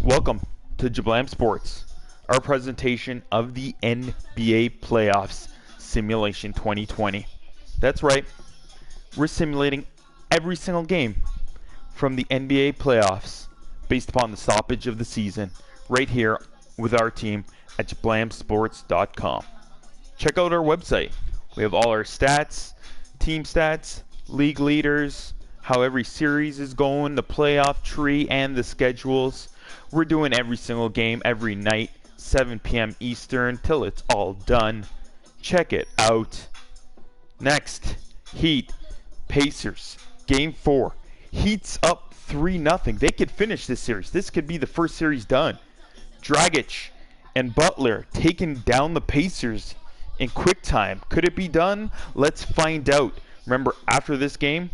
Welcome to Jablam Sports, our presentation of the NBA Playoffs Simulation 2020. That's right, we're simulating every single game from the NBA Playoffs based upon the stoppage of the season right here with our team at jablamsports.com. Check out our website. We have all our stats, team stats, league leaders, how every series is going, the playoff tree, and the schedules. We're doing every single game every night, 7 p.m. Eastern, till it's all done. Check it out. Next, Heat, Pacers, Game 4. Heat's up 3-0. They could finish this series. This could be the first series done. Dragic and Butler taking down the Pacers in quick time. Could it be done? Let's find out. Remember, after this game,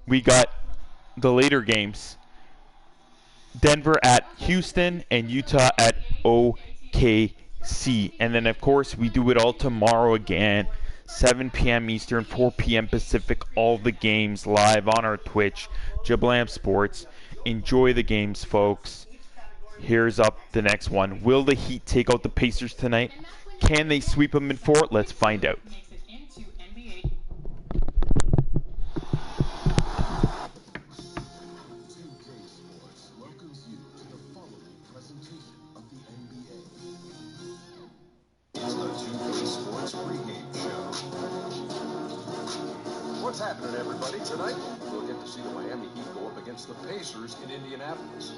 we got the later games. Denver at Houston and Utah at OKC. And then, of course, we do it all tomorrow again. 7 p.m. Eastern, 4 p.m. Pacific. All the games live on our Twitch, Jablam Sports. Enjoy the games, folks. Here's up the next one. Will the Heat take out the Pacers tonight? Can they sweep them in 4? Let's find out. What's happening, everybody? Tonight, we'll get to see the Miami Heat go up against the Pacers in Indianapolis.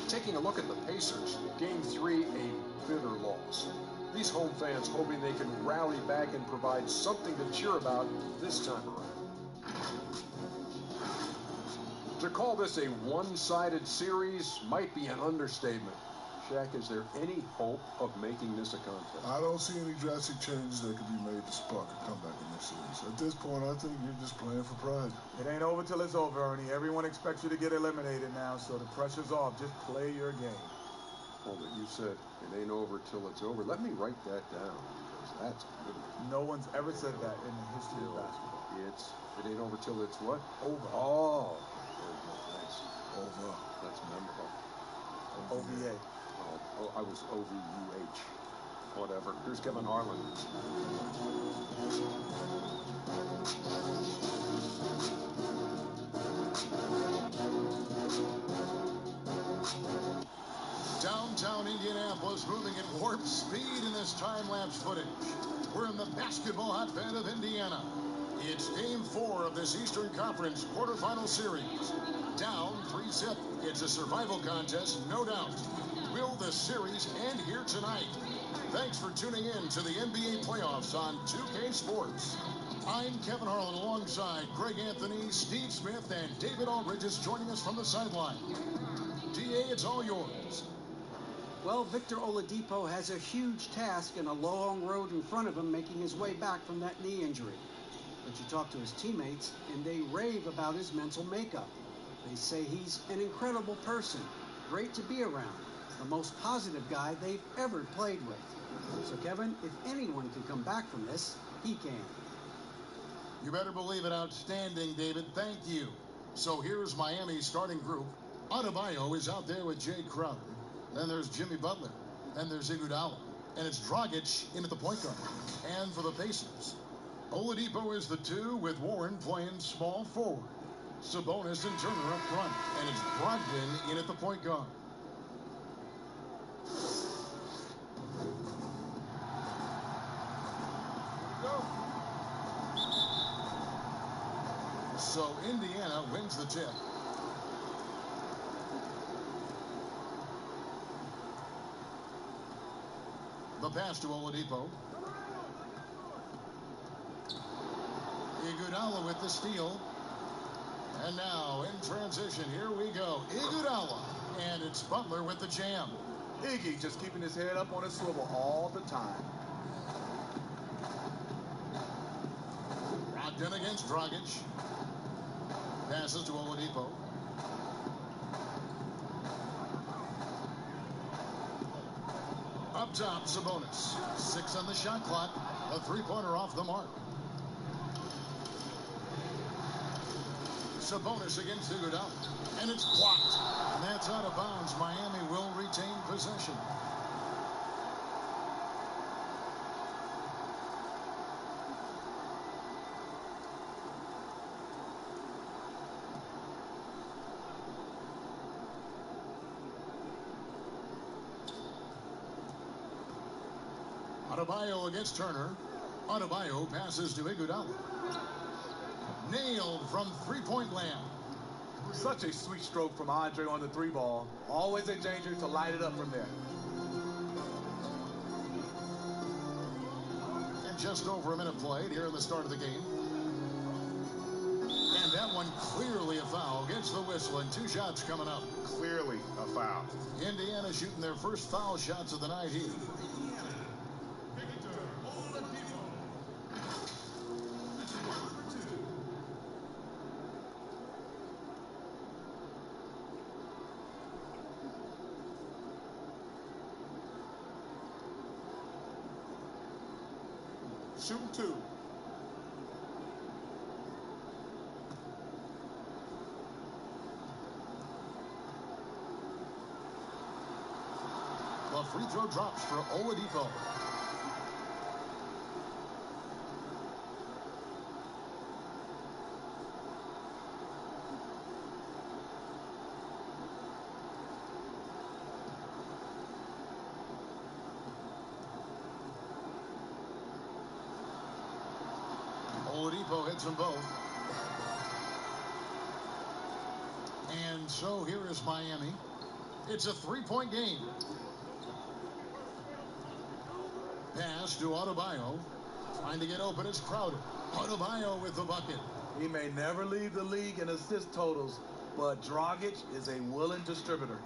Taking a look at the Pacers, Game 3, a bitter loss. These home fans hoping they can rally back and provide something to cheer about this time around. To call this a one-sided series might be an understatement. Shaq, is there any hope of making this a contest? I don't see any drastic changes that could be made to spark a comeback in this series. At this point, I think you're just playing for pride. It ain't over till it's over, Ernie. Everyone expects you to get eliminated now, so the pressure's off. Just play your game. Hold it, you said it ain't over till it's over. Let me write that down, because that's good. No one's ever said that in the history of basketball. It ain't over till it's what? Over. Oh, nice. Over. That's memorable. OVA. Oh, I was OVUH. Whatever. Here's Kevin Harlan. Downtown Indianapolis moving at warp speed in this time-lapse footage. We're in the basketball hotbed of Indiana. It's Game 4 of this Eastern Conference quarterfinal series. Down 3-0. It's a survival contest, no doubt. Will the series end here tonight? Thanks for tuning in to the NBA playoffs on 2K Sports. I'm Kevin Harlan alongside Greg Anthony, Steve Smith, and David Aldridge is joining us from the sideline. DA, it's all yours. Well, Victor Oladipo has a huge task and a long road in front of him making his way back from that knee injury. But you talk to his teammates, and they rave about his mental makeup. They say he's an incredible person, great to be around, the most positive guy they've ever played with. So, Kevin, if anyone can come back from this, he can. You better believe it. Outstanding, David. Thank you. So here's Miami's starting group. Adebayo is out there with Jay Crowder. Then there's Jimmy Butler. Then there's Iguodala. And it's Dragic in at the point guard. And for the Pacers, Oladipo is the 2 with Warren playing small forward. Sabonis and Turner up front. And it's Brogdon in at the point guard. So Indiana wins the tip. The pass to Oladipo. Iguodala with the steal. And now in transition, here we go. Iguodala. And it's Butler with the jam. Iggy just keeping his head up on a swivel all the time. Brogdon against Dragic. Passes to Oladipo. Up top, Sabonis. 6 on the shot clock. A three-pointer off the mark. Sabonis against Iguodala. And it's blocked. And that's out of bounds. Miami will retain possession. Adebayo against Turner. Adebayo passes to Iguodala. Nailed from three-point land. Such a sweet stroke from Andre on the three ball. Always a danger to light it up from there. And just over a minute played here in the start of the game. And that one clearly a foul. Gets the whistle and 2 shots coming up. Clearly a foul. Indiana shooting their first foul shots of the night here. Shooting 2. The free throw drops for Oladipo. Oladipo hits them both. And so here is Miami. It's a 3-point game. Pass to Adebayo. Trying to get open. It's Crowder. Adebayo with the bucket. He may never lead the league in assist totals, but Dragic is a willing distributor.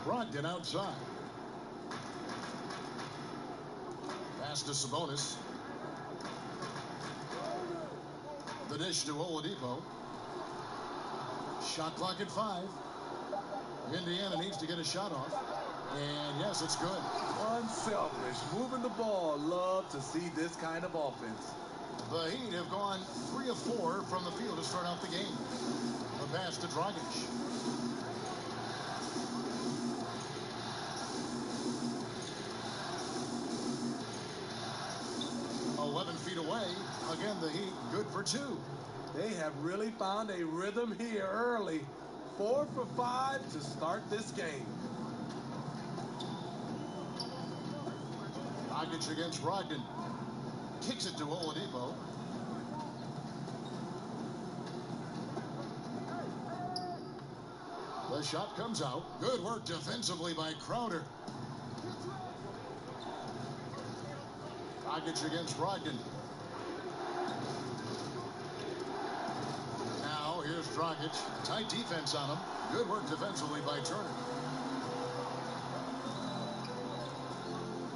Brogdon outside. Pass to Sabonis. The dish to Oladipo. Shot clock at 5. Indiana needs to get a shot off. And yes, it's good. Unselfish. Moving the ball. Love to see this kind of offense. The Heat have gone 3 of 4 from the field to start out the game. The pass to Dragic. 11 feet away. Again, the Heat good for 2. They have really found a rhythm here early. 4 for 5 to start this game. Dragic against Brogdon. Kicks it to Oladipo. The shot comes out. Good work defensively by Crowder. Dragic against Brogdon. Now here's Dragic. Tight defense on him. Good work defensively by Turner.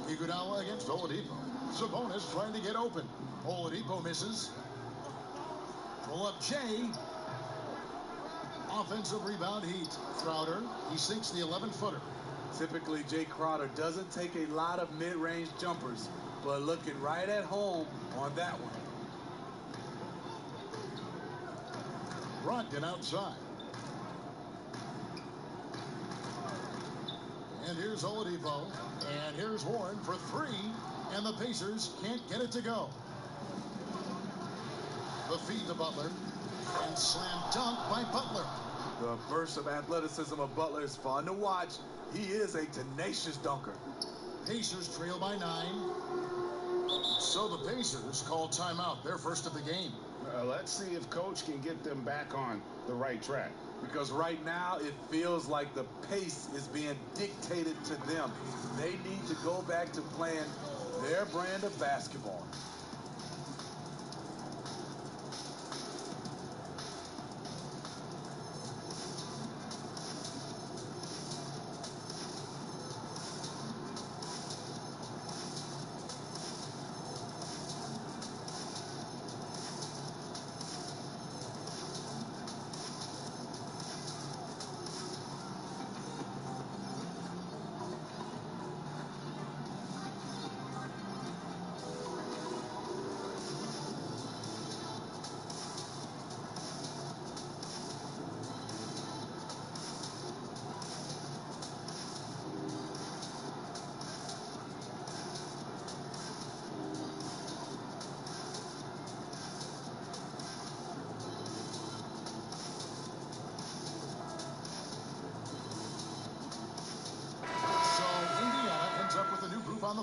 Iguodala against Oladipo. Sabonis trying to get open. Oladipo misses. Pull up Jay. Offensive rebound Heat. Crowder. He sinks the 11-footer. Typically, Jay Crowder doesn't take a lot of mid-range jumpers, but looking right at home on that one. Brogdon outside. And here's Oladipo. And here's Warren for 3. And the Pacers can't get it to go. The feed to Butler. And slam dunk by Butler. The burst of athleticism of Butler is fun to watch. He is a tenacious dunker. Pacers trail by 9. So the Pacers call timeout, their first of the game. Let's see if Coach can get them back on the right track. Because right now it feels like the pace is being dictated to them. They need to go back to playing their brand of basketball.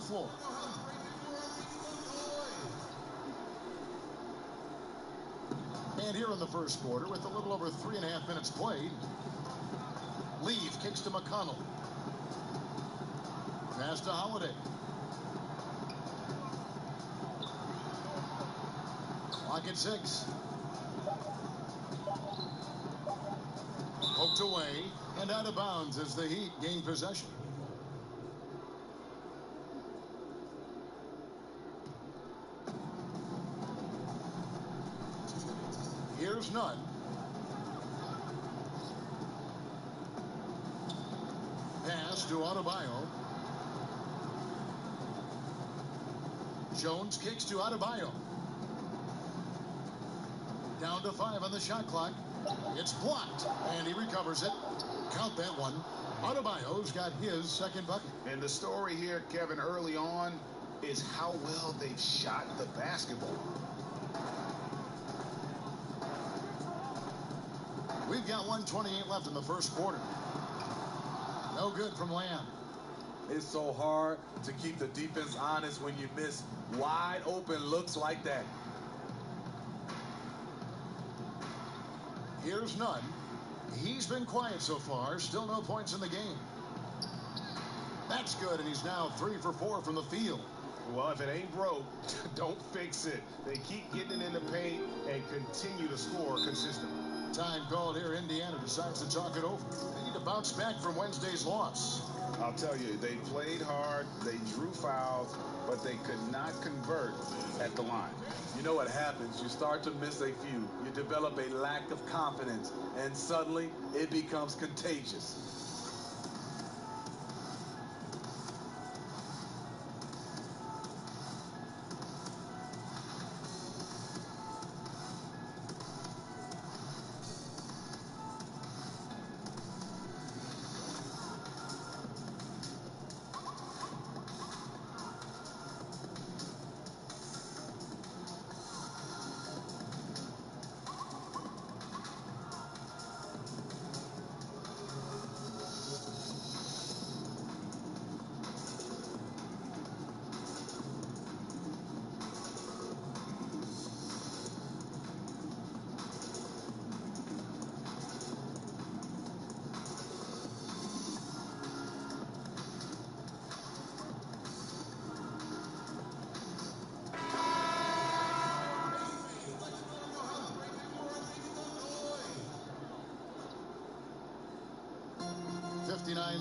floor. And here in the first quarter, with a little over 3.5 minutes played, Leave kicks to McConnell. Pass to Holiday. Clock at 6. Poked away and out of bounds as the Heat gain possession. Here's Nunn. Pass to Adebayo. Jones kicks to Adebayo. Down to 5 on the shot clock. It's blocked, and he recovers it. Count that one. Adebayo's got his second bucket. And the story here, Kevin, early on, is how well they've shot the basketball. We've got 1:28 left in the first quarter. No good from Lamb. It's so hard to keep the defense honest when you miss wide open looks like that. Here's Nunn. He's been quiet so far. Still no points in the game. That's good, and he's now 3 for 4 from the field. Well, if it ain't broke, don't fix it. They keep getting it in the paint and continue to score consistently. Time called here. Indiana decides to talk it over. They need to bounce back from Wednesday's loss. I'll tell you, they played hard, they drew fouls, but they could not convert at the line. You know what happens? You start to miss a few. You develop a lack of confidence, and suddenly it becomes contagious.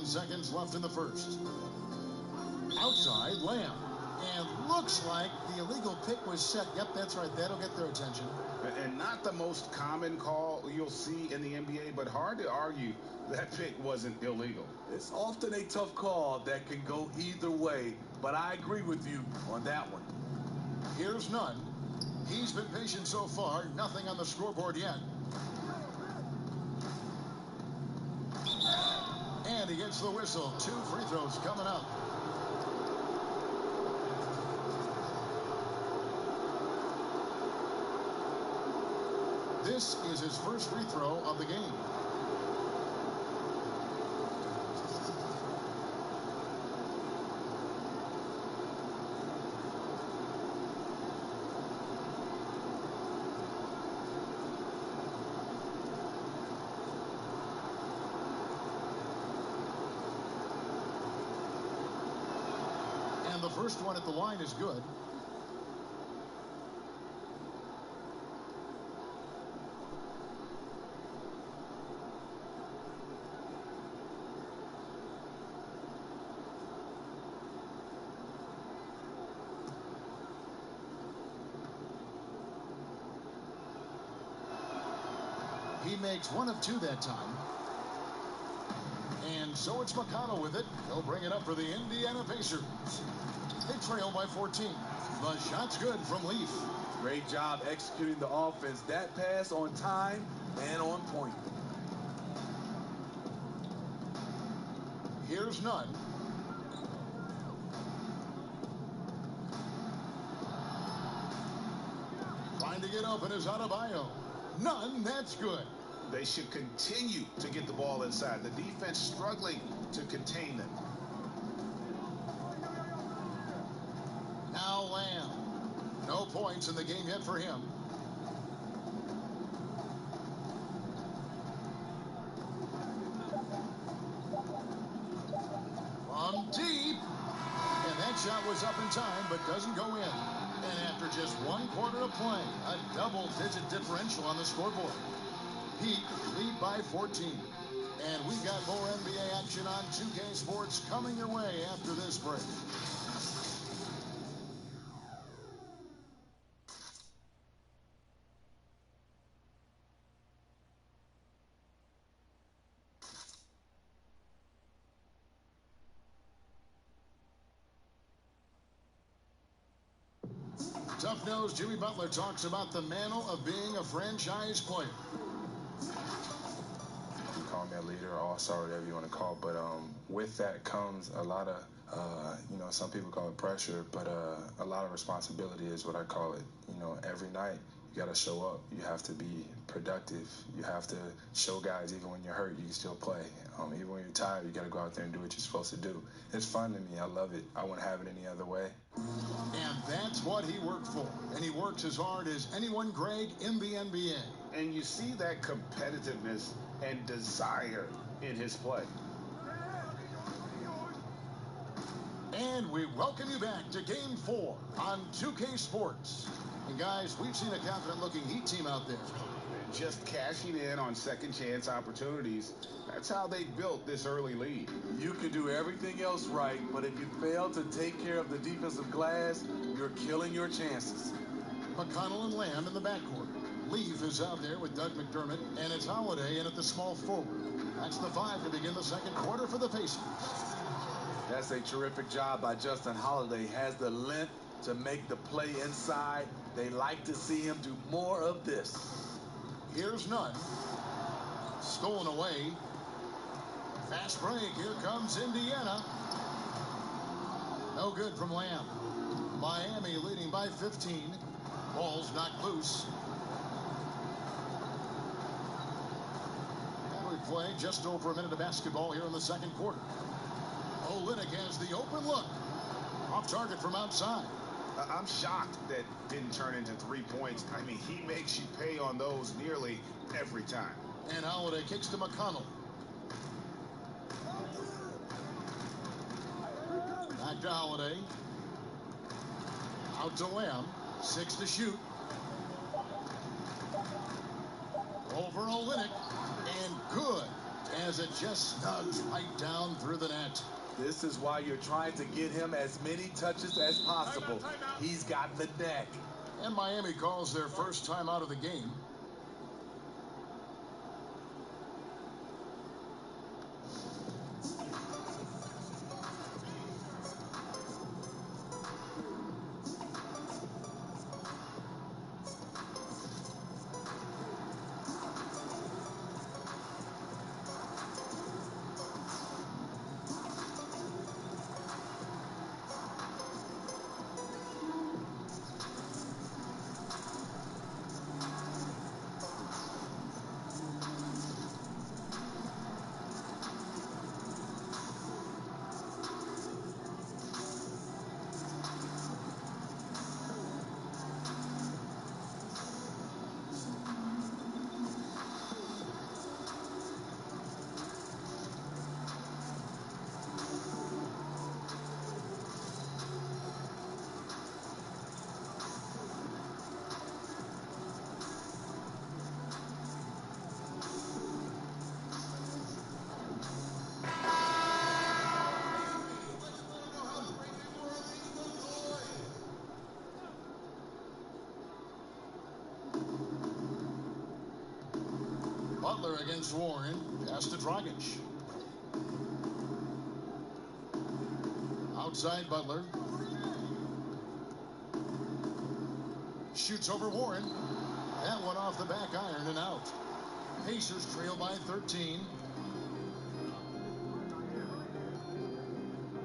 Seconds left in the first. Outside, Lamb. And looks like the illegal pick was set. Yep, that's right. That'll get their attention. And not the most common call you'll see in the NBA, but hard to argue that pick wasn't illegal. It's often a tough call that can go either way, but I agree with you on that one. Here's Nunn. He's been patient so far. Nothing on the scoreboard yet. And he gets the whistle. 2 free throws coming up. This is his first free throw of the game. The first one at the line is good. He makes 1 of 2 that time. And so it's McConnell with it. He'll bring it up for the Indiana Pacers. They trail by 14. The shot's good from Leaf. Great job executing the offense. That pass on time and on point. Here's Nunn. Trying to get open is Adebayo. Nunn, that's good. They should continue to get the ball inside. The defense struggling to contain them. points in the game yet for him. From deep. And that shot was up in time, but doesn't go in. And after just 1 quarter of play, a double-digit differential on the scoreboard. Heat lead by 14. And we've got more NBA action on 2K Sports coming your way after this break. Tough-nosed Jimmy Butler talks about the mantle of being a franchise player. Call me a leader, all-star, whatever you want to call it. But with that comes a lot of, some people call it pressure, but a lot of responsibility is what I call it. Every night you got to show up. You have to be productive. You have to show guys even when you're hurt, you can still play. Even when you're tired, you got to go out there and do what you're supposed to do. It's fun to me. I love it. I wouldn't have it any other way. And that's what he worked for. And he works as hard as anyone, Greg, in the NBA. And you see that competitiveness and desire in his play. And we welcome you back to Game 4 on 2K Sports. And guys, we've seen a confident-looking Heat team out there. Just cashing in on second-chance opportunities. That's how they built this early lead. You can do everything else right, but if you fail to take care of the defensive glass, you're killing your chances. McConnell and Lamb in the backcourt. Leaf is out there with Doug McDermott, and it's Holiday in at the small forward. That's the 5 to begin the second quarter for the Pacers. That's a terrific job by Justin Holiday. Has the length to make the play inside. They like to see him do more of this. Here's Nunn. Stolen away. Fast break. Here comes Indiana. No good from Lamb. Miami leading by 15. Ball's knocked loose. And we play just over a minute of basketball here in the second quarter. Olynyk has the open look. Off target from outside. I'm shocked that didn't turn into 3 points. I mean, he makes you pay on those nearly every time. And Holiday kicks to McConnell. Back to Holiday. Out to Lamb. 6 to shoot. Over Olynyk. And good, as it just snugs right down through the net. This is why you're trying to get him as many touches as possible. He's got the neck. And Miami calls their first time out of the game. Butler against Warren. Pass to Dragic. Outside Butler. Shoots over Warren. That one off the back iron and out. Pacers trail by 13.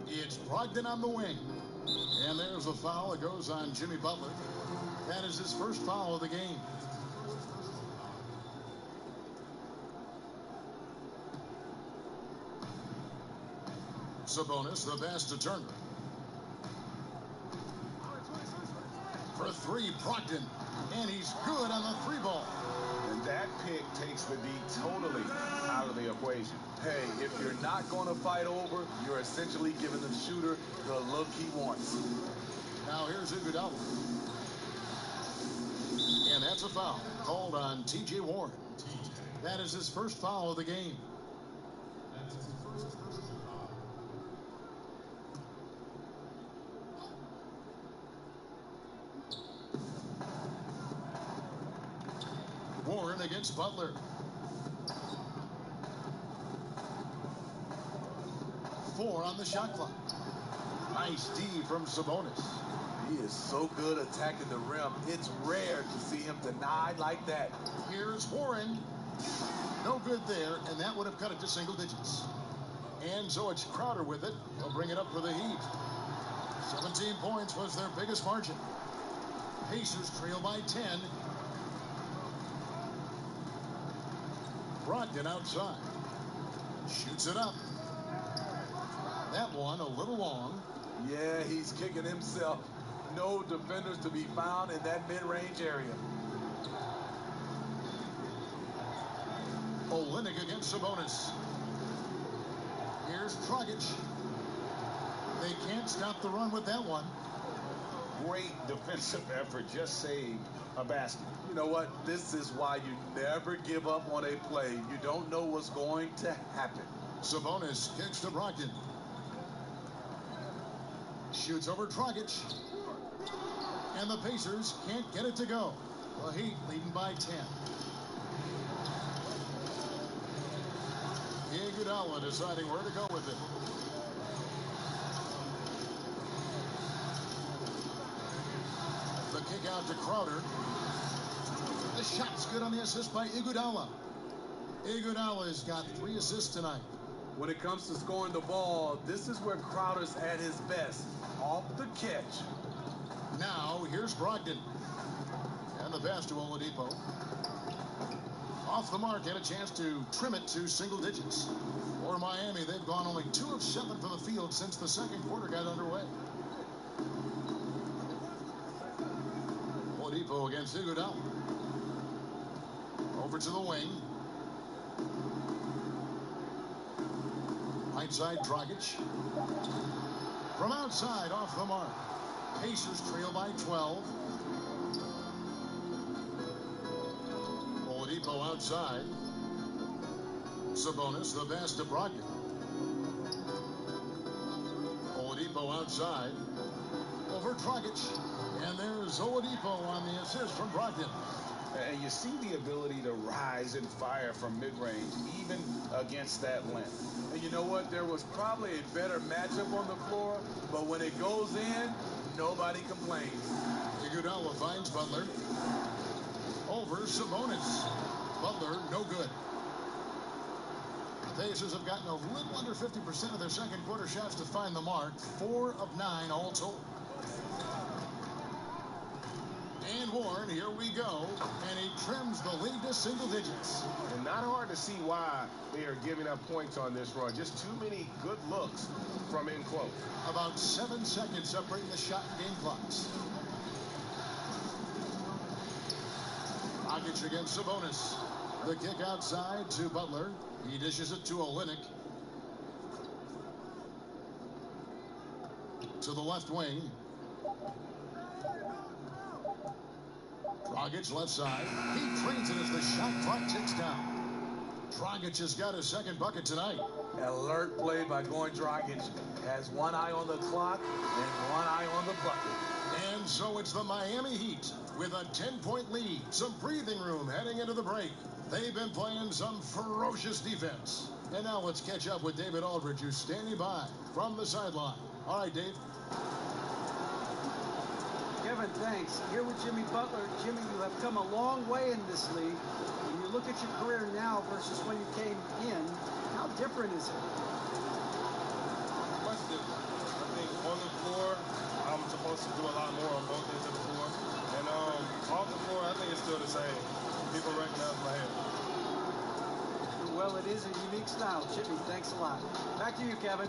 It's Brogdon on the wing. And there's a foul. It goes on Jimmy Butler. That is his first foul of the game. Sabonis, the pass to Turner. For 3. three, Brogdon. And he's good on the three ball. And that pick takes the D totally out of the equation. Hey, if you're not going to fight over, you're essentially giving the shooter the look he wants. Now here's Iguodala. And that's a foul called on T.J. Warren. That is his first foul of the game. Warren against Butler. Four on the shot clock. Nice D from Sabonis. He is so good attacking the rim. It's rare to see him denied like that. Here's Warren. No good there, and that would have cut it to single digits. And so it's Crowder with it. He'll bring it up for the Heat. 17 points was their biggest margin. Pacers trail by 10. Brogdon outside. Shoots it up. That one a little long. Yeah, he's kicking himself. No defenders to be found in that mid-range area. Olynyk against Sabonis. Here's Dragic. They can't stop the run with that one. Great defensive effort. Just saved a basket. You know what? This is why you never give up on a play. You don't know what's going to happen. Sabonis kicks to Brogdon. Shoots over Dragic. And the Pacers can't get it to go. The Heat leading by 10. Iguodala deciding where to go with it. The kick out to Crowder. The shot's good on the assist by Iguodala. Iguodala's got 3 assists tonight. When it comes to scoring the ball, this is where Crowder's at his best. Off the catch. Now, here's Brogdon. And the pass to Oladipo. Off the mark, and a chance to trim it to single digits. For Miami, they've gone only 2 of 7 from the field since the second quarter got underway. Oladipo against Iguodala. Over to the wing. Right side, Dragic. From outside, off the mark. Pacers trail by 12. Oladipo outside. Sabonis, the pass to Brogdon. Oladipo outside. Over Dragic. And there's Oladipo on the assist from Brogdon. And you see the ability to rise and fire from mid-range, even against that length. And you know what? There was probably a better matchup on the floor, but when it goes in, nobody complains. Iguodala finds Butler. Over Sabonis. Butler, no good. The Pacers have gotten a little under 50% of their second quarter shots to find the mark. 4 of 9 all told. And Warren, here we go. And he trims the lead to single digits. And not hard to see why they are giving up points on this run. Just too many good looks from in close. About 7 seconds separating the shot and game clocks. Dragic against Sabonis. The kick outside to Butler. He dishes it to Olynyk. To the left wing. Dragic left side. He trains it as the shot clock ticks down. Dragic has got his second bucket tonight. Alert play by Goran Dragic. Has one eye on the clock and one eye on the bucket. And so it's the Miami Heat with a 10-point lead. Some breathing room heading into the break. They've been playing some ferocious defense. And now let's catch up with David Aldridge, who's standing by from the sideline. All right, Dave. Kevin, thanks. Here with Jimmy Butler. Jimmy, you have come a long way in this league. When you look at your career now versus when you came in, how different is it? Much different. I think on the floor, I'm supposed to do a lot more on both ends of the floor. And off the floor, I think it's still the same. People recognize my hand. Well, it is a unique style. Jimmy, thanks a lot. Back to you, Kevin.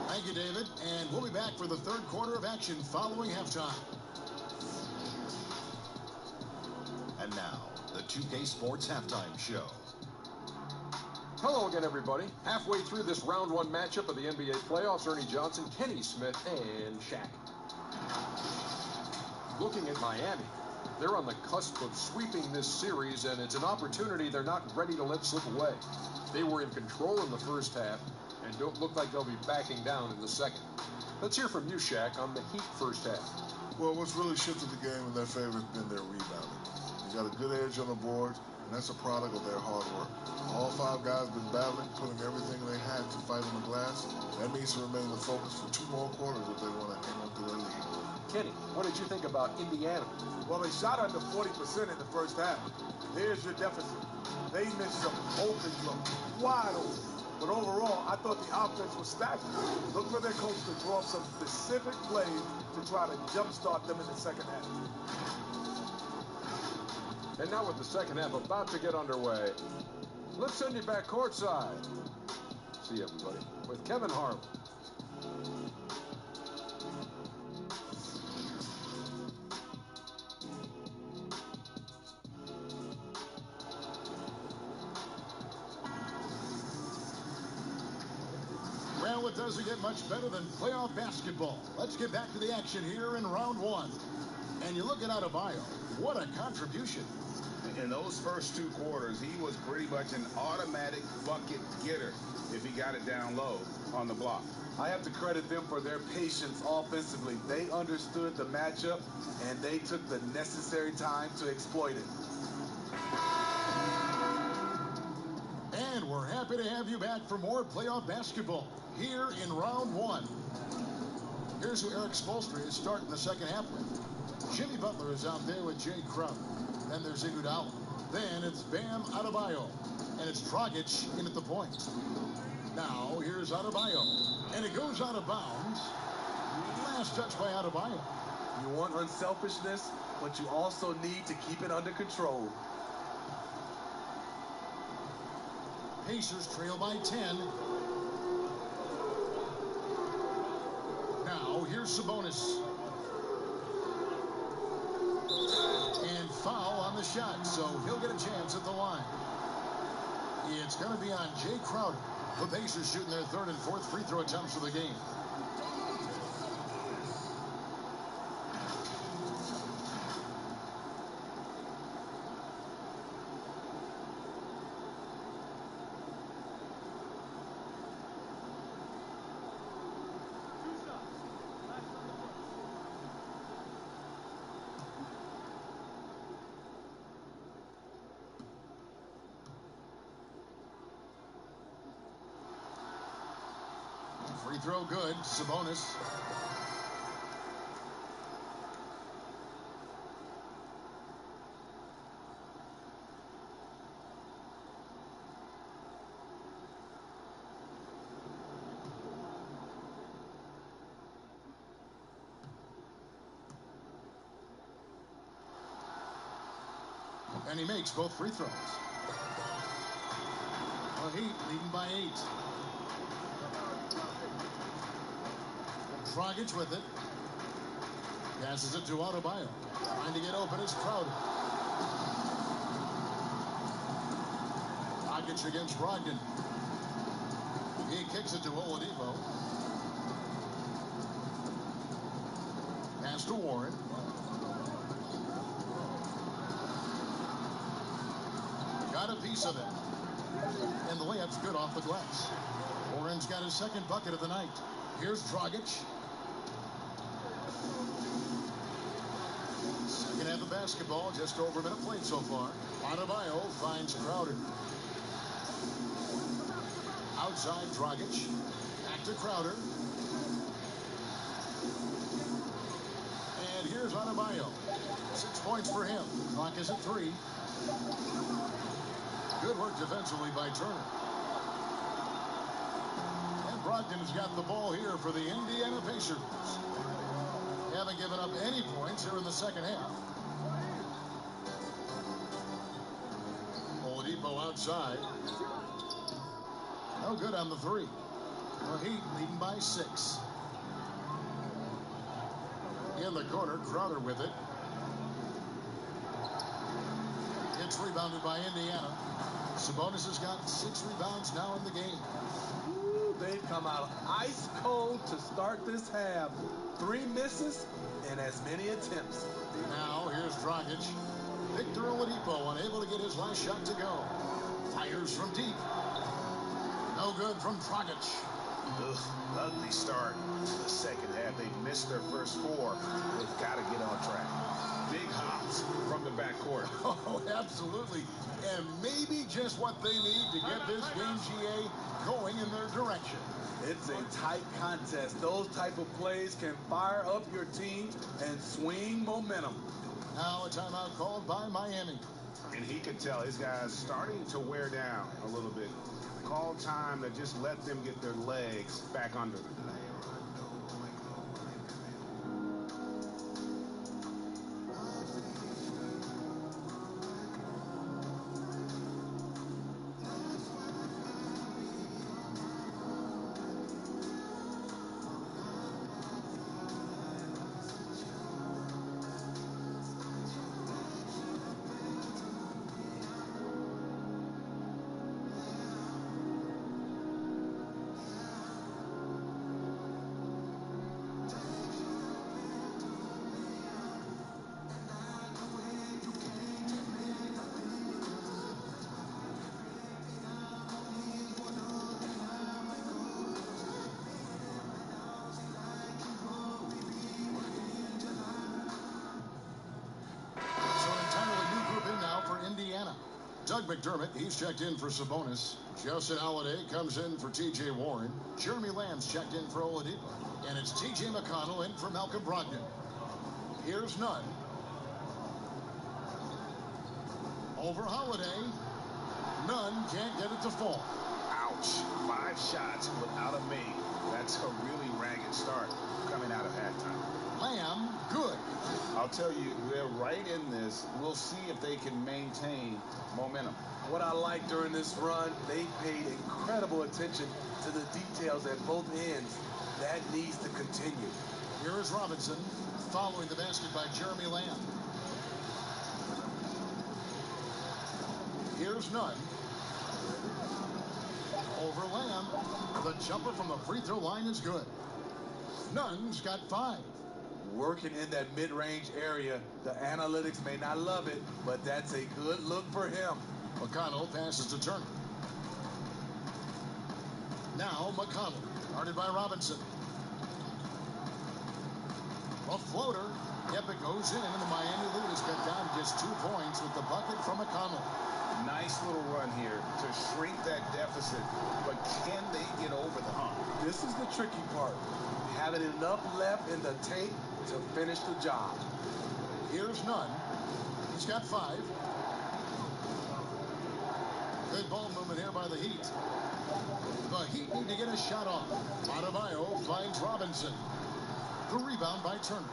Thank you, David. And we'll be back for the third quarter of action following halftime. 2K Sports halftime show. Hello again, everybody. Halfway through this round one matchup of the NBA playoffs, Ernie Johnson, Kenny Smith, and Shaq. Looking at Miami, they're on the cusp of sweeping this series, and it's an opportunity they're not ready to let slip away. They were in control in the first half and don't look like they'll be backing down in the second. Let's hear from you, Shaq, on the Heat first half. Well, what's really shifted the game in their favor has been their rebounding. They got a good edge on the boards, and that's a product of their hard work. All five guys been battling, putting everything they had to fight on the glass. That needs to remain the focus for 2 more quarters if they want to hang on to their lead. Kenny, what did you think about Indiana? Well, they shot under 40% in the first half. Here's your deficit. They missed some open looks, wide open. But overall, I thought the offense was stagnant. Look for their coach to draw some specific plays to try to jumpstart them in the second half. And now with the second half about to get underway, let's send you back courtside. See everybody with Kevin Harlan. Well, it doesn't get much better than playoff basketball. Let's get back to the action here in round one. And you look at Adebayo. What a contribution. In those first 2 quarters, he was pretty much an automatic bucket getter if he got it down low on the block. I have to credit them for their patience offensively. They understood the matchup, and they took the necessary time to exploit it. And we're happy to have you back for more playoff basketball here in round one. Here's who Eric Spoelstra is starting the second half with. Jimmy Butler is out there with Jay Crowder. Then there's Iguodala. Then it's Bam Adebayo. And it's Dragic in at the point. Now here's Adebayo. And it goes out of bounds. Last touch by Adebayo. You want unselfishness, but you also need to keep it under control. Pacers trail by 10. Now here's Sabonis. And foul on the shot, so he'll get a chance at the line. It's going to be on Jay Crowder. The Pacers shooting their third and fourth free throw attempts for the game. Free throw good. Sabonis. And he makes both free throws. The Heat leading by 8. Dragic with it. Passes it to Adebayo. Trying to get open is Crowder. Dragic against Brogdon. He kicks it to Oladipo. Pass to Warren. Got a piece of it. And the layup's good off the glass. Warren's got his second bucket of the night. Here's Dragic. Second half of basketball, just over a minute played so far. Adebayo finds Crowder. Outside Dragic. Back to Crowder. And here's Adebayo. 6 points for him. Clock is at 3. Good work defensively by Turner. And Brogdon's got the ball here for the Indiana Pacers. Haven't given up any points here in the second half. Oladipo outside. No good on the 3. The Heat leading by 6. In the corner, Crowder with it. It's It's rebounded by Indiana. Sabonis has got 6 rebounds now in the game. Ooh, they've come out ice cold to start this half. 3 misses and as many attempts. Now here's Dragic. Victor Oladipo unable to get his last shot to go. Fires from deep. No good from Dragic. Ugh, ugly start to the second half. They've missed their first 4. They've got to get on track. Big hops from the backcourt. Oh, absolutely. And maybe just what they need to get this game, GA, going in their direction. It's a tight contest. Those type of plays can fire up your team and swing momentum. Now a timeout called by Miami. And he could tell his guys starting to wear down a little bit. Call time to just let them get their legs back under them. Doug McDermott, he's checked in for Sabonis. Justin Holiday comes in for T.J. Warren. Jeremy Lamb's checked in for Oladipo. And it's T.J. McConnell in for Malcolm Brogdon. Here's Nunn. Over Holiday. Nunn can't get it to fall. Ouch. 5 shots without a make. That's a really ragged start coming out of halftime. Lamb, good. I'll tell you, they're right in this. We'll see if they can maintain momentum. What I like during this run, they paid incredible attention to the details at both ends. That needs to continue. Here is Robinson following the basket by Jeremy Lamb. Here's Nunn. Over Lamb. The jumper from the free throw line is good. Nunn's got 5. Working in that mid-range area. The analytics may not love it, but that's a good look for him. McConnell passes to Turner. Now McConnell, guarded by Robinson. A floater. Yep, it goes in, and the Miami lead is cut down to just 2 points with the bucket from McConnell. Nice little run here to shrink that deficit, but can they get over the hump? This is the tricky part. Having enough left in the tank to finish the job. Here's Nunn. He's got 5. Good ball movement here by the Heat. The Heat need to get a shot off. Adebayo finds Robinson. The rebound by Turner.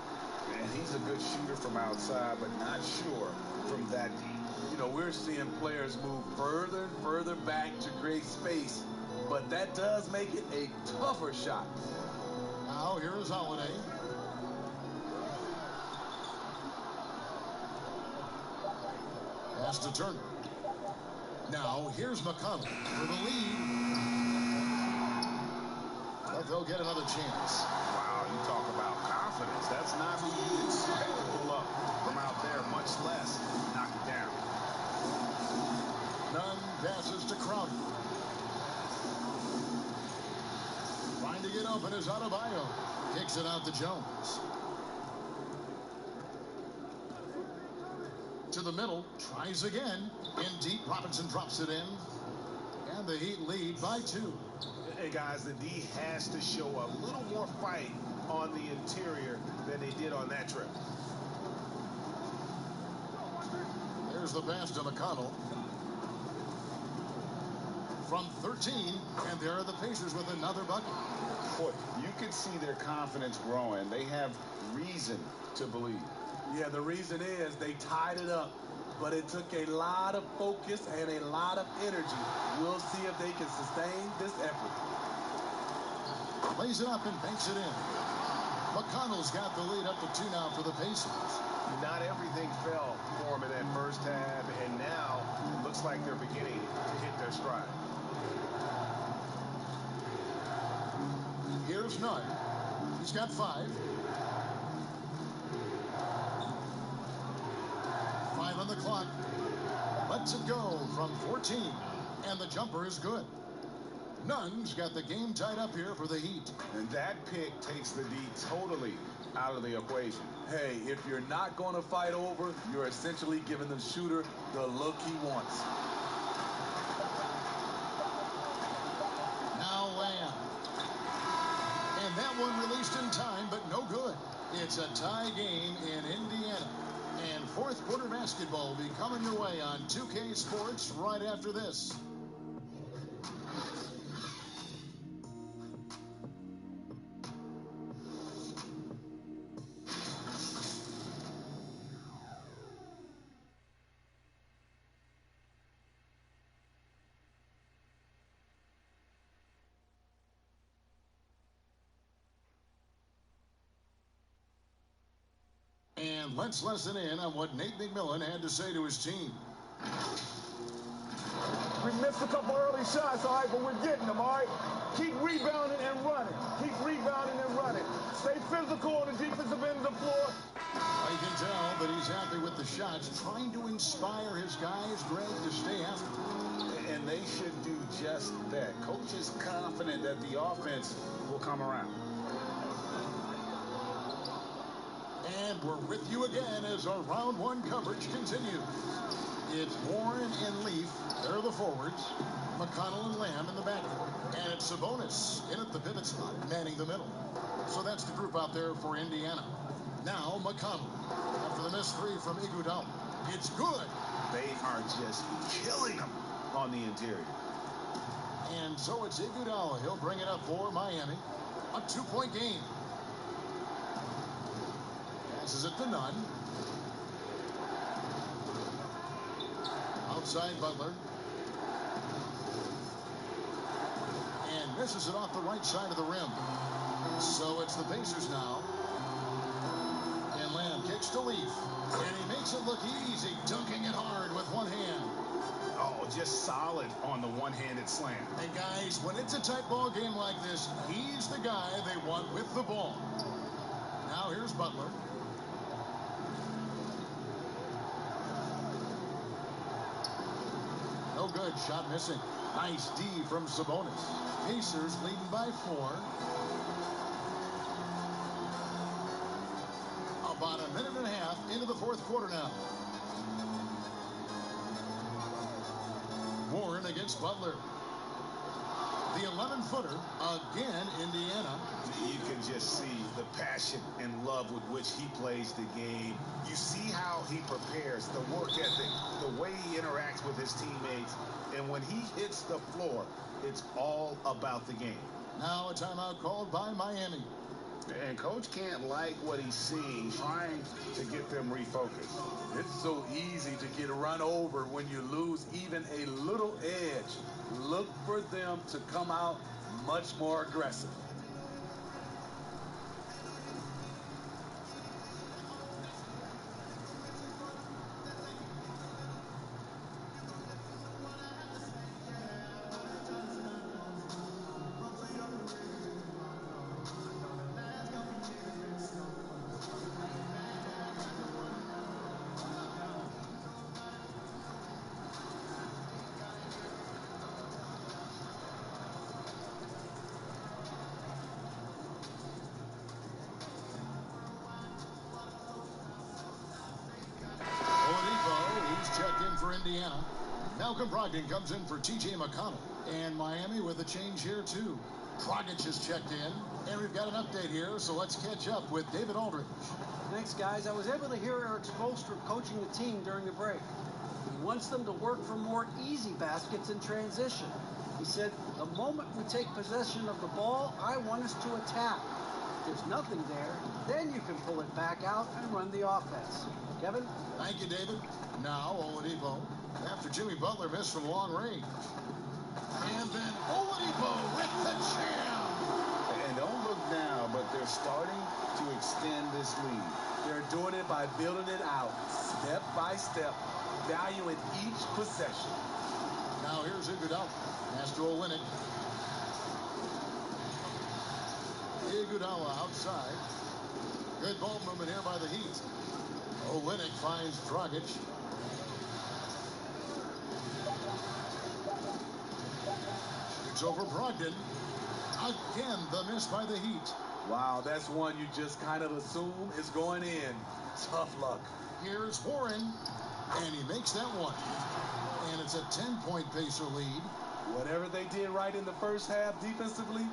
And he's a good shooter from outside, but not sure from that deep. You know, we're seeing players move further and further back to create space, but that does make it a tougher shot. Now here is Holiday. Pass to Turner. Now here's McConnell for the lead. But they'll get another chance. Wow, you talk about confidence. That's not who you expect to pull up from out there, much less knock it down. Nunn passes to Crowder. Trying to get open is Adebayo. Kicks it out to Jones. To the middle, tries again. In deep, Robinson drops it in. And the Heat lead by 2. Hey guys, the D has to show a little more fight on the interior than they did on that trip. There's the pass to McConnell. From 13, and there are the Pacers with another bucket. Boy, you can see their confidence growing. They have reason to believe. Yeah, the reason is they tied it up, but it took a lot of focus and a lot of energy. We'll see if they can sustain this effort. Lays it up and banks it in. McConnell's got the lead up to 2 now for the Pacers. Not everything fell for them in that first half, and now it looks like they're beginning to hit their stride. Here's Nunn. He's got 5. 5 on the clock. Lets it go from 14, and the jumper is good. Nunn's got the game tied up here for the Heat. And that pick takes the D totally out of the equation. Hey, if you're not going to fight over, you're essentially giving the shooter the look he wants. Now Lamb. And that one released in time, but no good. It's a tie game in Indiana. And fourth quarter basketball will be coming your way on 2K Sports right after this. And let's listen in on what Nate McMillan had to say to his team. We missed a couple early shots, all right, but we're getting them, all right? Keep rebounding and running. Keep rebounding and running. Stay physical on the defensive end of the floor. I can tell that he's happy with the shots, trying to inspire his guys, Greg, to stay after. And they should do just that. Coach is confident that the offense will come around. And we're with you again as our round one coverage continues. It's Warren and Leaf, they're the forwards. McConnell and Lamb in the backcourt. And it's Sabonis in at the pivot spot, manning the middle. So that's the group out there for Indiana. Now McConnell, after the missed 3 from Iguodala. It's good. They are just killing them on the interior. And so it's Iguodala. He'll bring it up for Miami. A 2-point game. Passes it to Nunn. Outside Butler. And misses it off the right side of the rim. So it's the Pacers now. And Lamb kicks to Leaf. And he makes it look easy, dunking it hard with one hand. Oh, just solid on the one-handed slam. And guys, when it's a tight ball game like this, he's the guy they want with the ball. Now here's Butler. No good. Shot missing. Nice D from Sabonis. Pacers leading by 4. About a minute and a half into the fourth quarter now. Warren against Butler. The 11-footer again, Indiana. You can just see the passion and love with which he plays the game. You see how he prepares, the work ethic, the way he interacts with his teammates. And when he hits the floor, it's all about the game. Now a timeout called by Miami. And Coach can't like what he's seeing, trying to get them refocused. It's so easy to get run over when you lose even a little edge. Look for them to come out much more aggressive. Indiana. Malcolm Brogdon comes in for T.J. McConnell. And Miami with a change here, too. Dragic has checked in. And we've got an update here, so let's catch up with David Aldridge. Thanks, guys. I was able to hear Eric Spoelstra coaching the team during the break. He wants them to work for more easy baskets in transition. He said, the moment we take possession of the ball, I want us to attack. If there's nothing there, then you can pull it back out and run the offense. Kevin? Thank you, David. Now, Oladipo, after Jimmy Butler missed from long range. And then Oladipo with the jam. And don't look now, but they're starting to extend this lead. They're doing it by building it out, step by step, valuing each possession. Now here's Iguodala. Pass to Olynyk. Iguodala outside. Good ball movement here by the Heat. Olynyk finds Dragic. Shoots over Brogdon. Again, the miss by the Heat. Wow, that's one you just kind of assume is going in. Tough luck. Here's Warren, and he makes that one. And it's a 10-point Pacer lead. Whatever they did right in the first half defensively,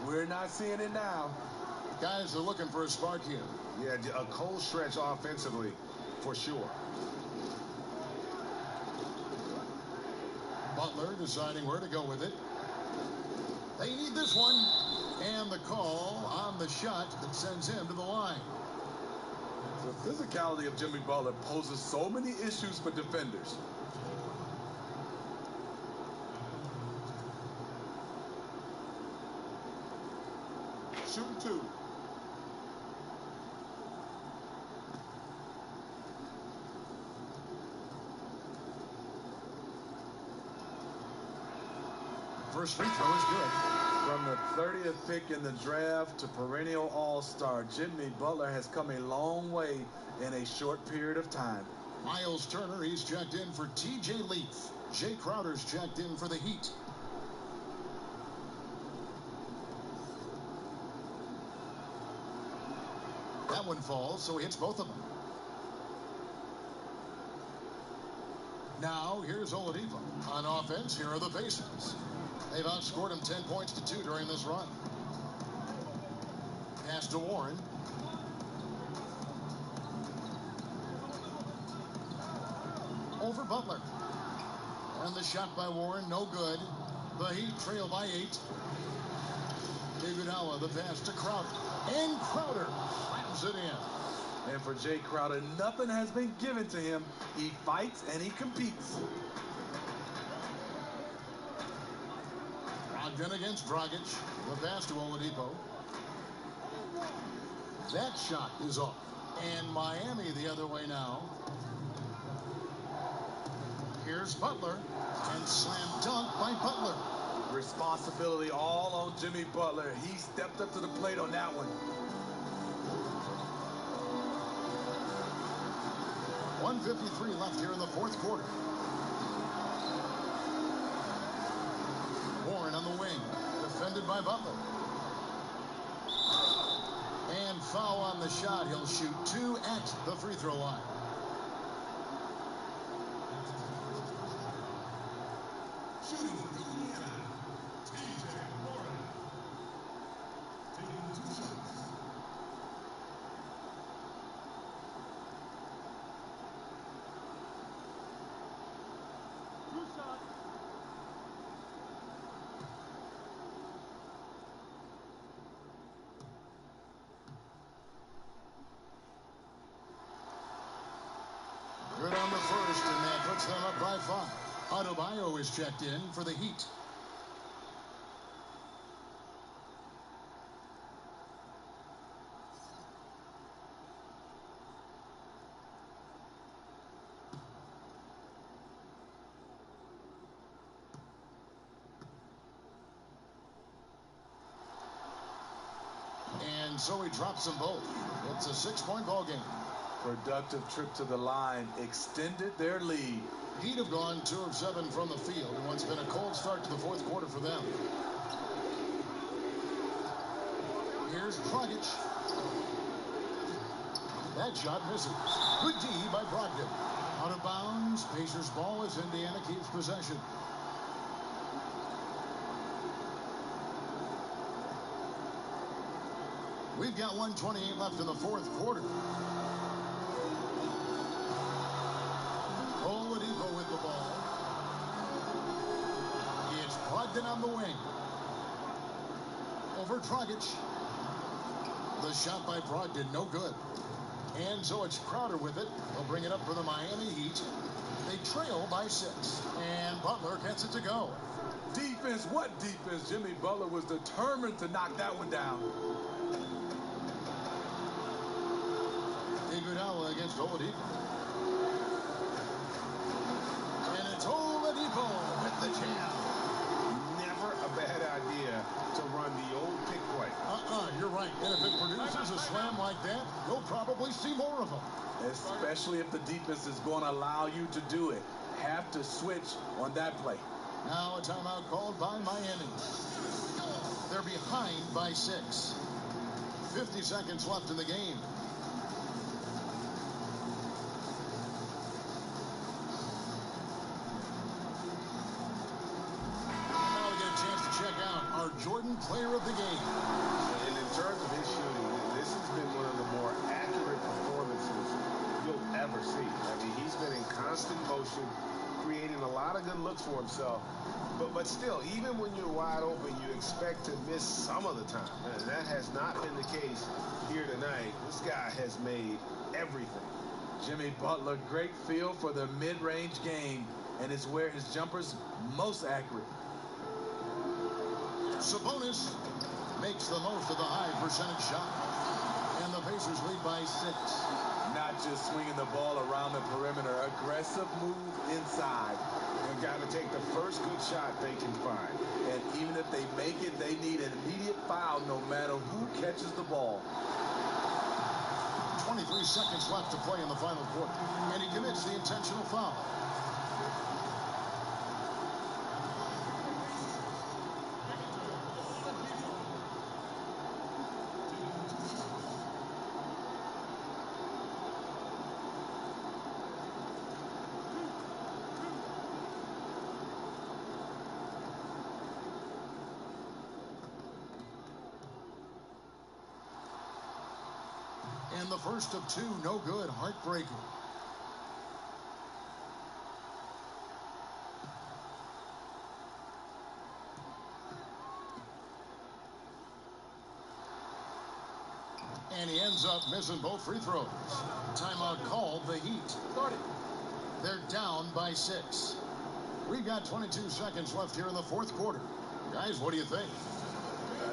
we're not seeing it now. Guys are looking for a spark here. Yeah, a cold stretch offensively, for sure. Butler deciding where to go with it. They need this one. And the call on the shot that sends him to the line. The physicality of Jimmy Butler poses so many issues for defenders. Shooting two. First free throw is good. From the 30th pick in the draft to perennial all-star, Jimmy Butler has come a long way in a short period of time. Miles Turner, he's checked in for T.J. Leaf. Jay Crowder's checked in for the Heat. That one falls, so he hits both of them. Now, here's Oladipo. On offense, here are the Pacers. They've outscored him 10 points to 2 during this run. Pass to Warren. Over Butler. And the shot by Warren, no good. The Heat trail by 8. Iguodala, the pass to Crowder. And Crowder slams it in. And for Jay Crowder, nothing has been given to him. He fights and he competes. Brogdon against Dragic. The pass to Oladipo. That shot is off. And Miami the other way now. Here's Butler. And slam dunk by Butler. Responsibility all on Jimmy Butler. He stepped up to the plate on that one. 1:53 left here in the fourth quarter. Warren on the wing, defended by Butler. And foul on the shot. He'll shoot 2 at the free throw line. Shooting for Indiana, T.J. Warren. Taking 2 shots. Good on the first, and that puts them up by 5. Adebayo is checked in for the Heat. And so he drops them both. It's a 6-point ball game. Productive trip to the line extended their lead. Heat have gone 2 of 7 from the field in what's been a cold start to the fourth quarter for them. Here's Dragic. That shot misses. Good D by Brogdon. Out of bounds. Pacers ball as Indiana keeps possession. We've got 1:28 left in the fourth quarter. Oladipo with the ball. It's Brogdon on the wing. Over Dragic. The shot by Brogdon, no good. And so it's Crowder with it. He'll bring it up for the Miami Heat. They trail by 6, and Butler gets it to go. Defense, what defense? Jimmy Butler was determined to knock that one down. Iguodala against Oladipo. And it's Oladipo with the jam. Never a bad idea to run the old pick play. You're right. And if it produces a slam like that, you'll probably see more of them. Especially if the defense is going to allow you to do it. Have to switch on that play. Now a timeout called by Miami. They're behind by 6. 50 seconds left in the game. Now we get a chance to check out our Jordan Player of the Game. And in terms of his shooting, this has been one of the more accurate performances you'll ever see. I mean, he's been in constant motion, creating a lot of good looks for himself. But still, even when you're wide open, you expect to miss some of the time. And that has not been the case here tonight. This guy has made everything. Jimmy Butler, great feel for the mid-range game, and is where his jumper's most accurate. Sabonis makes the most of the high percentage shot. And the Pacers lead by 6. Not just swinging the ball around the perimeter. Aggressive move inside. They've got to take the first good shot they can find. And even if they make it, they need an immediate foul no matter who catches the ball. 23 seconds left to play in the final quarter. And he commits the intentional foul. And the first of 2, no good, heartbreaker. And he ends up missing both free throws. Timeout called, the Heat. They're down by 6. We've got 22 seconds left here in the fourth quarter. Guys, what do you think?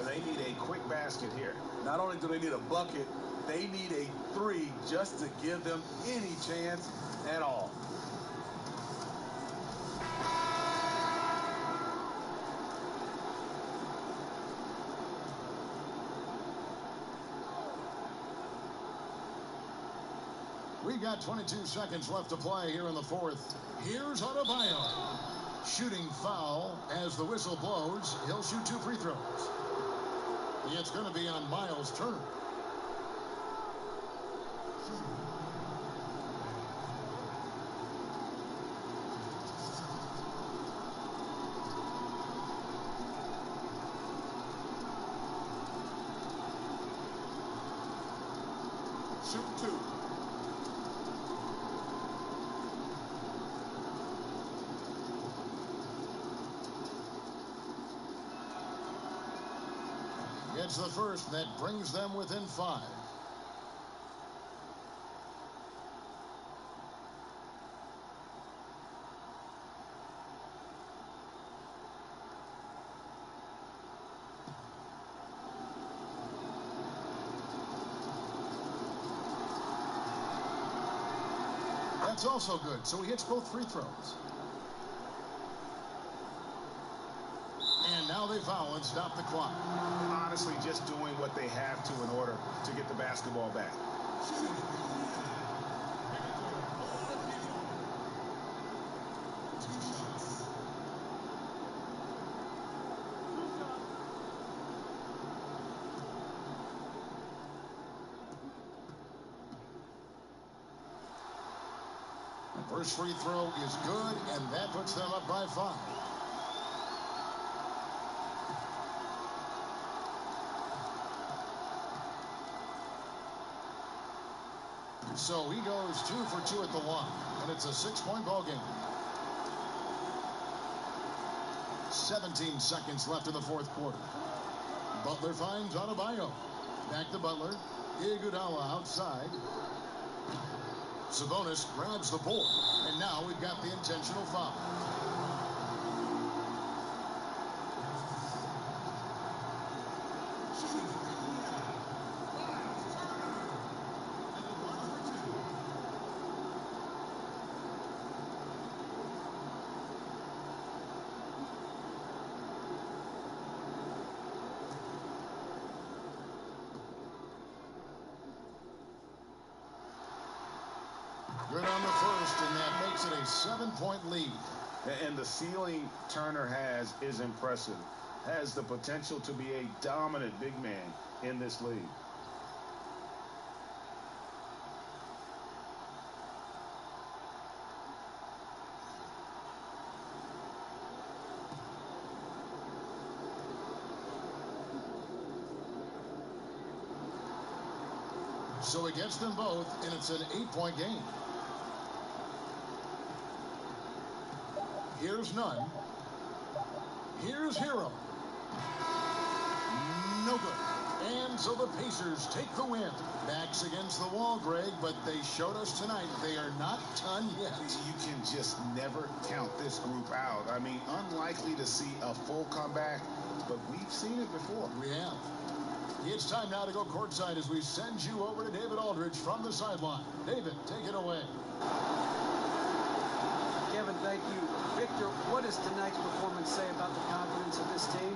They need a quick basket here. Not only do they need a bucket, they need a 3 just to give them any chance at all. We got 22 seconds left to play here in the fourth. Here's Adebayo. Shooting foul as the whistle blows. He'll shoot 2 free throws. It's going to be on Miles Turner. Shoot 2. It's the first that brings them within 5. That's also good. So he hits both free throws. And now they foul and stop the clock. Honestly, just doing what they have to in order to get the basketball back. First free throw is good, and that puts them up by 5. So he goes 2 for 2 at the line, and it's a 6-point ball game. 17 seconds left in the fourth quarter. Butler finds Adebayo. Back to Butler. Iguodala outside. Sabonis grabs the board, and now we've got the intentional foul. Good on the first, and that makes it a 7-point lead. And the ceiling Turner has is impressive. Has the potential to be a dominant big man in this league. So he gets them both, and it's an 8-point game. Here's Nunn. Here's Hero. No good. And so the Pacers take the win. Backs against the wall, Greg, but they showed us tonight they are not done yet. You can just never count this group out. I mean, unlikely to see a full comeback, but we've seen it before. We have. It's time now to go courtside as we send you over to David Aldridge from the sideline. David, take it away. Kevin, thank you. Victor, what does tonight's performance say about the confidence of this team?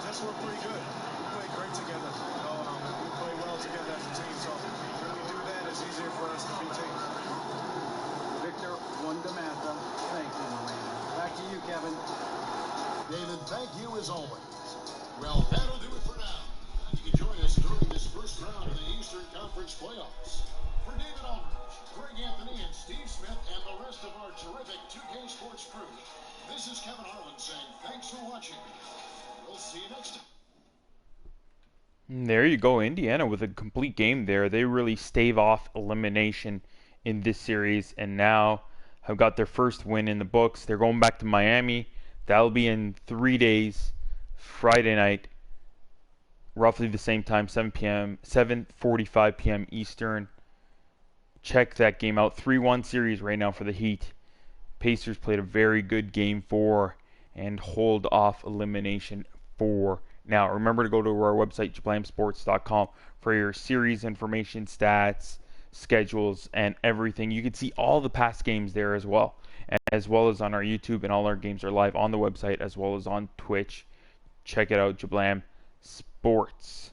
Just we're pretty good. We play great together. We play well together as a team. So when we do that, it's easier for us to beat teams. Victor Wondermatha, thank you, my man. Back to you, Kevin. David, thank you as always. Well, that'll do it for now. You can join us during this first round of the Eastern Conference playoffs. For David Aldridge, Greg Anthony, and Steve Smith, and the rest of our terrific 2K Sports crew, this is Kevin Harlan saying thanks for watching. We'll see you next time. There you go, Indiana with a complete game there. They really stave off elimination in this series, and now have got their first win in the books. They're going back to Miami. That'll be in 3 days, Friday night, roughly the same time, 7 p.m., 7:45 p.m. Eastern. Check that game out. 3-1 series right now for the Heat. Pacers played a very good game 4 and hold off elimination 4. Now, remember to go to our website, jablamsports.com, for your series information, stats, schedules, and everything. You can see all the past games there as well as on our YouTube, and all our games are live on the website as well as on Twitch. Check it out, Jablam Sports.